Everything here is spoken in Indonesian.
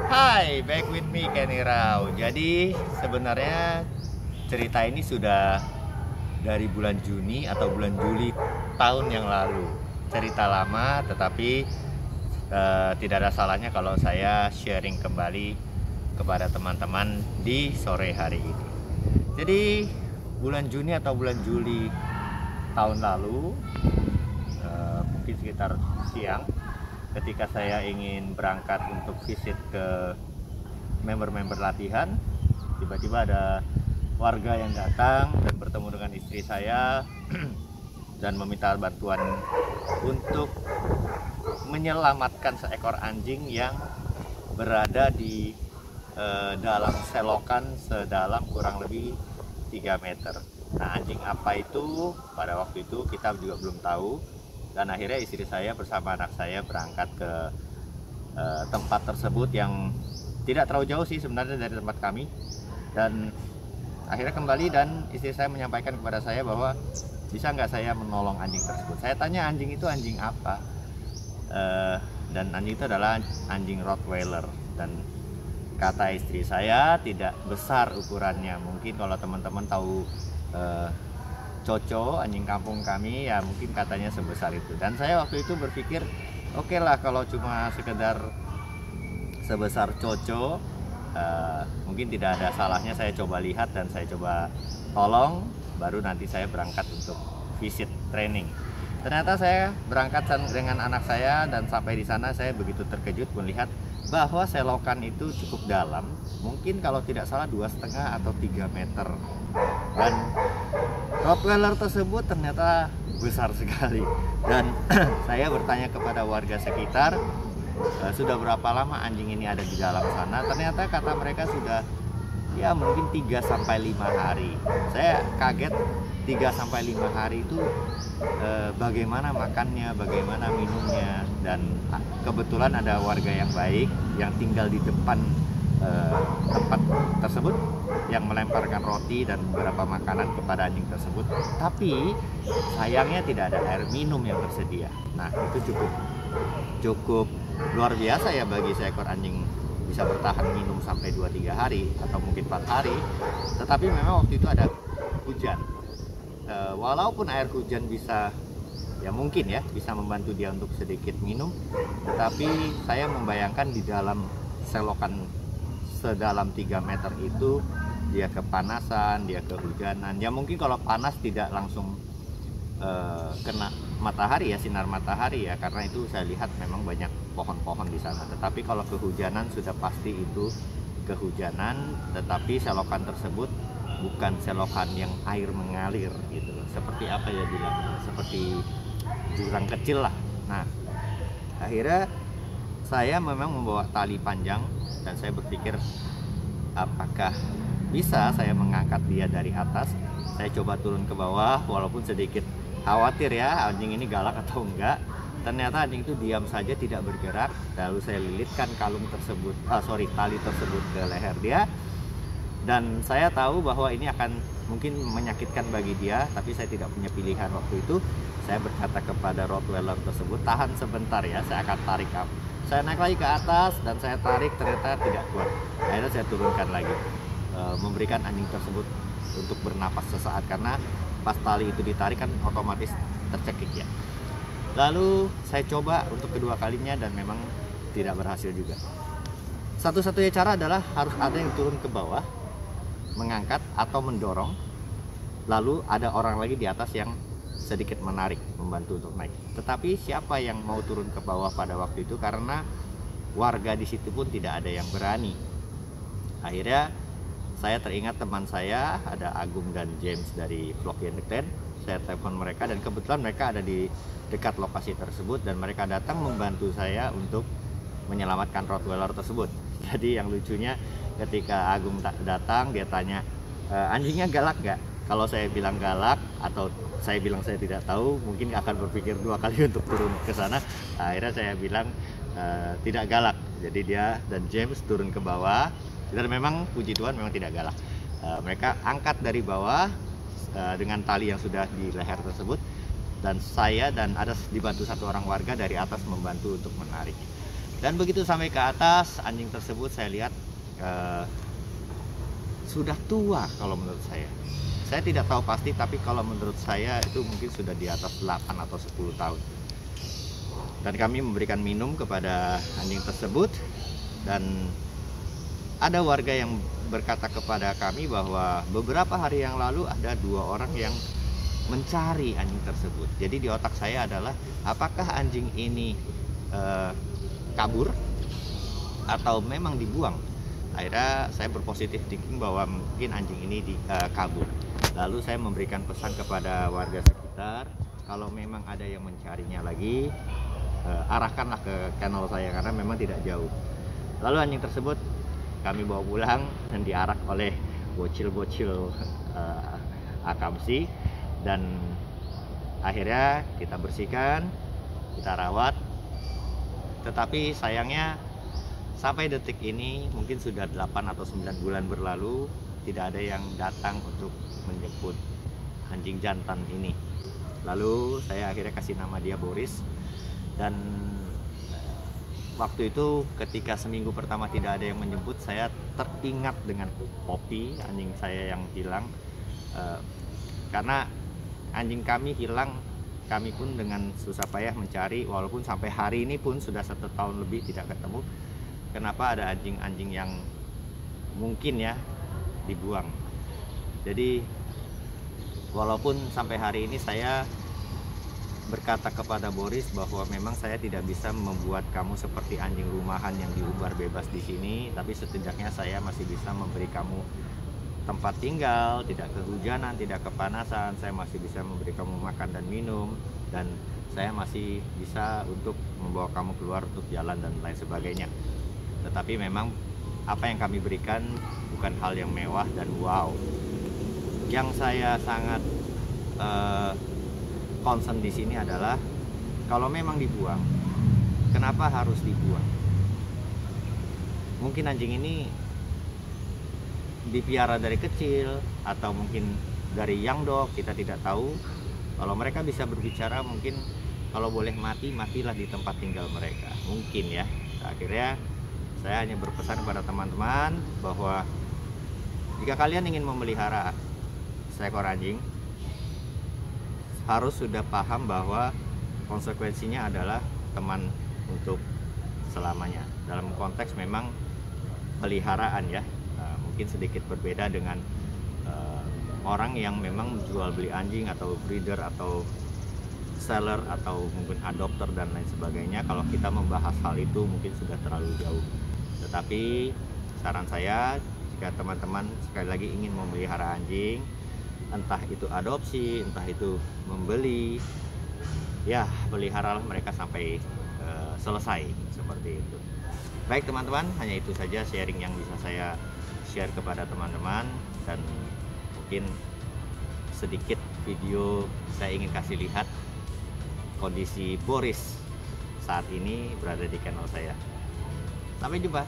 Hai, back with me Kenny Rao. Jadi sebenarnya cerita ini sudah dari bulan Juni atau bulan Juli tahun yang lalu. Cerita lama, tetapi tidak ada salahnya kalau saya sharing kembali kepada teman-teman di sore hari ini. Jadi bulan Juni atau bulan Juli tahun lalu, mungkin sekitar siang, ketika saya ingin berangkat untuk visit ke member-member latihan, tiba-tiba ada warga yang datang dan bertemu dengan istri saya dan meminta bantuan untuk menyelamatkan seekor anjing yang berada di dalam selokan sedalam kurang lebih 3 meter. Nah, anjing apa itu? Pada waktu itu kita juga belum tahu. Dan akhirnya istri saya bersama anak saya berangkat ke tempat tersebut yang tidak terlalu jauh sih sebenarnya dari tempat kami. Dan akhirnya kembali dan istri saya menyampaikan kepada saya bahwa bisa nggak saya menolong anjing tersebut. Saya tanya anjing itu anjing apa, dan anjing itu adalah anjing Rottweiler. Dan kata istri saya tidak besar ukurannya. Mungkin kalau teman-teman tahu Coco, anjing kampung kami, ya mungkin katanya sebesar itu. Dan saya waktu itu berpikir, oke lah kalau cuma sekedar sebesar Coco, mungkin tidak ada salahnya saya coba lihat dan saya coba tolong, baru nanti saya berangkat untuk visit training. Ternyata saya berangkat dengan anak saya dan sampai di sana saya begitu terkejut melihat bahwa selokan itu cukup dalam, mungkin kalau tidak salah 2,5 atau 3 meter. Dan Rottweiler tersebut ternyata besar sekali. Dan saya bertanya kepada warga sekitar, sudah berapa lama anjing ini ada di dalam sana? Ternyata kata mereka sudah ya mungkin 3-5 hari. Saya kaget, 3-5 hari itu bagaimana makannya, bagaimana minumnya. Dan kebetulan ada warga yang baik yang tinggal di depan tempat tersebut yang melemparkan roti dan beberapa makanan kepada anjing tersebut, tapi sayangnya tidak ada air minum yang tersedia. Nah, itu cukup luar biasa ya bagi seekor anjing bisa bertahan minum sampai 2-3 hari atau mungkin 4 hari. Tetapi memang waktu itu ada hujan. Walaupun air hujan bisa ya mungkin ya bisa membantu dia untuk sedikit minum, tetapi saya membayangkan di dalam selokan sedalam 3 meter itu dia kepanasan, dia kehujanan. Ya mungkin kalau panas tidak langsung kena matahari ya, sinar matahari ya, karena itu saya lihat memang banyak pohon-pohon di sana. Tetapi kalau kehujanan sudah pasti itu kehujanan, tetapi selokan tersebut bukan selokan yang air mengalir gitu loh. Seperti apa ya bilang, seperti jurang kecil lah. Nah, akhirnya saya memang membawa tali panjang dan saya berpikir apakah bisa saya mengangkat dia dari atas. Saya coba turun ke bawah walaupun sedikit khawatir ya anjing ini galak atau enggak. Ternyata anjing itu diam saja tidak bergerak. Lalu saya lilitkan tali tersebut ke leher dia. Dan saya tahu bahwa ini akan mungkin menyakitkan bagi dia, tapi saya tidak punya pilihan waktu itu. Saya berkata kepada Rottweiler tersebut, tahan sebentar ya, saya akan tarik kamu. Saya naik lagi ke atas dan saya tarik, ternyata tidak kuat. Akhirnya saya turunkan lagi, memberikan anjing tersebut untuk bernapas sesaat, karena pas tali itu ditarik kan otomatis tercekik ya. Lalu saya coba untuk kedua kalinya dan memang tidak berhasil juga. Satu-satunya cara adalah harus ada yang turun ke bawah, mengangkat atau mendorong, lalu ada orang lagi di atas yang sedikit menarik, membantu untuk naik. Tetapi siapa yang mau turun ke bawah pada waktu itu, karena warga di situ pun tidak ada yang berani. Akhirnya saya teringat teman saya, ada Agung dan James dari Vlog Yen. Saya telepon mereka dan kebetulan mereka ada di dekat lokasi tersebut dan mereka datang membantu saya untuk menyelamatkan Rottweiler tersebut. Jadi yang lucunya ketika Agung datang, dia tanya, anjingnya galak gak? Kalau saya bilang galak atau saya bilang saya tidak tahu, mungkin akan berpikir 2 kali untuk turun ke sana. Akhirnya saya bilang tidak galak. Jadi dia dan James turun ke bawah dan memang puji Tuhan memang tidak galak. Mereka angkat dari bawah dengan tali yang sudah di leher tersebut, dan saya dan ada dibantu 1 orang warga dari atas membantu untuk menarik. Dan begitu sampai ke atas, anjing tersebut saya lihat sudah tua kalau menurut saya. Saya tidak tahu pasti, tapi kalau menurut saya itu mungkin sudah di atas 8 atau 10 tahun. Dan kami memberikan minum kepada anjing tersebut, dan ada warga yang berkata kepada kami bahwa beberapa hari yang lalu ada 2 orang yang mencari anjing tersebut. Jadi di otak saya adalah, apakah anjing ini kabur atau memang dibuang? Akhirnya saya berpositif thinking bahwa mungkin anjing ini kabur. Lalu saya memberikan pesan kepada warga sekitar, kalau memang ada yang mencarinya lagi, arahkanlah ke kennel saya karena memang tidak jauh. Lalu anjing tersebut kami bawa pulang dan diarak oleh bocil-bocil akamsi, dan akhirnya kita bersihkan, kita rawat. Tetapi sayangnya sampai detik ini mungkin sudah 8 atau 9 bulan berlalu, tidak ada yang datang untuk menjemput anjing jantan ini. Lalu saya akhirnya kasih nama dia Boris, dan waktu itu ketika seminggu pertama tidak ada yang menjemput, saya teringat dengan Poppy, anjing saya yang hilang. Karena anjing kami hilang, kami pun dengan susah payah mencari, walaupun sampai hari ini pun sudah 1 tahun lebih tidak ketemu. Kenapa ada anjing-anjing yang mungkin ya dibuang. Jadi walaupun sampai hari ini saya berkata kepada Boris bahwa memang saya tidak bisa membuat kamu seperti anjing rumahan yang diumbar bebas di sini, tapi setidaknya saya masih bisa memberi kamu tempat tinggal, tidak kehujanan, tidak kepanasan. Saya masih bisa memberi kamu makan dan minum, dan saya masih bisa untuk membawa kamu keluar untuk jalan dan lain sebagainya. Tetapi memang apa yang kami berikan bukan hal yang mewah dan wow. Yang saya sangat concern di sini adalah, kalau memang dibuang, kenapa harus dibuang? Mungkin anjing ini dipiara dari kecil, atau mungkin dari young dog, kita tidak tahu. Kalau mereka bisa berbicara, mungkin kalau boleh mati, matilah di tempat tinggal mereka, mungkin ya. Akhirnya saya hanya berpesan kepada teman-teman bahwa jika kalian ingin memelihara seekor anjing, harus sudah paham bahwa konsekuensinya adalah teman untuk selamanya. Dalam konteks memang peliharaan ya, mungkin sedikit berbeda dengan orang yang memang jual beli anjing atau breeder atau seller atau mungkin adopter dan lain sebagainya. Kalau kita membahas hal itu mungkin sudah terlalu jauh. Tetapi saran saya, jika teman-teman sekali lagi ingin memelihara anjing, entah itu adopsi, entah itu membeli, ya peliharalah mereka sampai selesai, seperti itu. Baik teman-teman, hanya itu saja sharing yang bisa saya share kepada teman-teman, dan mungkin sedikit video saya ingin kasih lihat kondisi Boris saat ini berada di channel saya. Sampai jumpa.